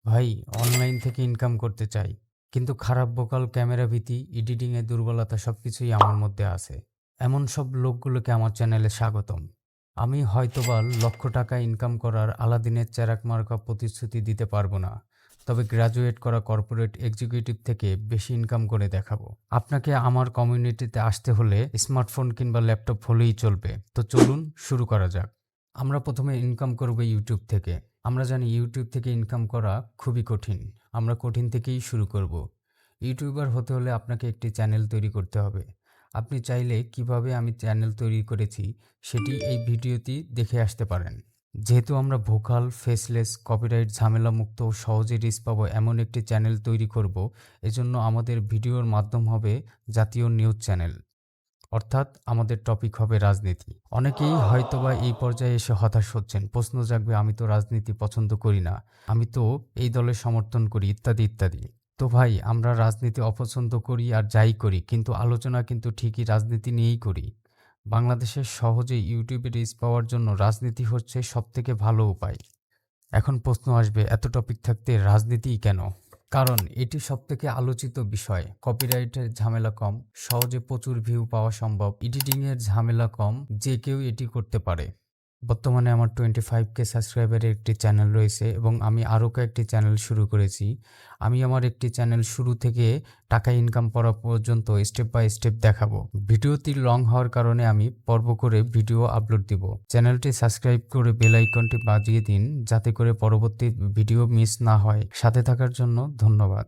ভাই, অনলাইন থেকে ইনকাম করতে চাই, কিন্তু খারাপ ভোকাল, ক্যামেরা ভীতি, এডিটিংয়ের দুর্বলতা সবকিছুই আমার মধ্যে আছে। এমন সব লোকগুলোকে আমার চ্যানেলে স্বাগতম। আমি হয়তোবা লক্ষ টাকা ইনকাম করার আলাদিনের চেরাক মার্কা প্রতিশ্রুতি দিতে পারবো না, তবে গ্র্যাজুয়েট করা কর্পোরেট এক্সিকিউটিভ থেকে বেশি ইনকাম করে দেখাবো। আপনাকে আমার কমিউনিটিতে আসতে হলে স্মার্টফোন কিংবা ল্যাপটপ হলেই চলবে। তো চলুন শুরু করা যাক। আমরা প্রথমে ইনকাম করব ইউটিউব থেকে। আমরা জানি ইউটিউব থেকে ইনকাম করা খুবই কঠিন। আমরা কঠিন থেকেই শুরু করব। ইউটিউবার হতে হলে আপনাকে একটি চ্যানেল তৈরি করতে হবে। আপনি চাইলে কিভাবে আমি চ্যানেল তৈরি করেছি সেটি এই ভিডিওটি দেখে আসতে পারেন। যেহেতু আমরা ভোকাল, ফেসলেস, কপিরাইট ঝামেলা মুক্ত ও সহজে রিচ পাবো এমন একটি চ্যানেল তৈরি করব, এজন্য আমাদের ভিডিওর মাধ্যম হবে জাতীয় নিউজ চ্যানেল। অর্থাৎ আমাদের টপিক হবে রাজনীতি। অনেকেই হয়তোবা এই পর্যায়ে এসে হতাশ হচ্ছেন, প্রশ্ন জাগবে, আমি তো রাজনীতি পছন্দ করি না, আমি তো এই দলের সমর্থন করি, ইত্যাদি ইত্যাদি। তো ভাই, আমরা রাজনীতি অপছন্দ করি আর যাই করি, কিন্তু আলোচনা কিন্তু ঠিকই রাজনীতি নিয়েই করি। বাংলাদেশের সহজে ইউটিউবে রিচ পাওয়ার জন্য রাজনীতি হচ্ছে সবথেকে ভালো উপায়। এখন প্রশ্ন আসবে, এত টপিক থাকতে রাজনীতিই কেন? কারণ এটি সবথেকে আলোচিত বিষয়। কপিরাইটের ঝামেলা কম, সহজে প্রচুর ভিউ পাওয়া সম্ভব, এডিটিংয়ের ঝামেলা কম, যে কেউ এটি করতে পারে। বর্তমানে আমার 25K সাবস্ক্রাইবারের একটি চ্যানেল রয়েছে এবং আমি আরও কয়েকটি চ্যানেল শুরু করেছি। আমি আমার একটি চ্যানেল শুরু থেকে টাকা ইনকাম করা পর্যন্ত স্টেপ বাই স্টেপ দেখাবো। ভিডিওটি লং হওয়ার কারণে আমি পর্ব করে ভিডিও আপলোড দিব। চ্যানেলটি সাবস্ক্রাইব করে বেল আইকনটি বাজিয়ে দিন, যাতে করে পরবর্তী ভিডিও মিস না হয়। সাথে থাকার জন্য ধন্যবাদ।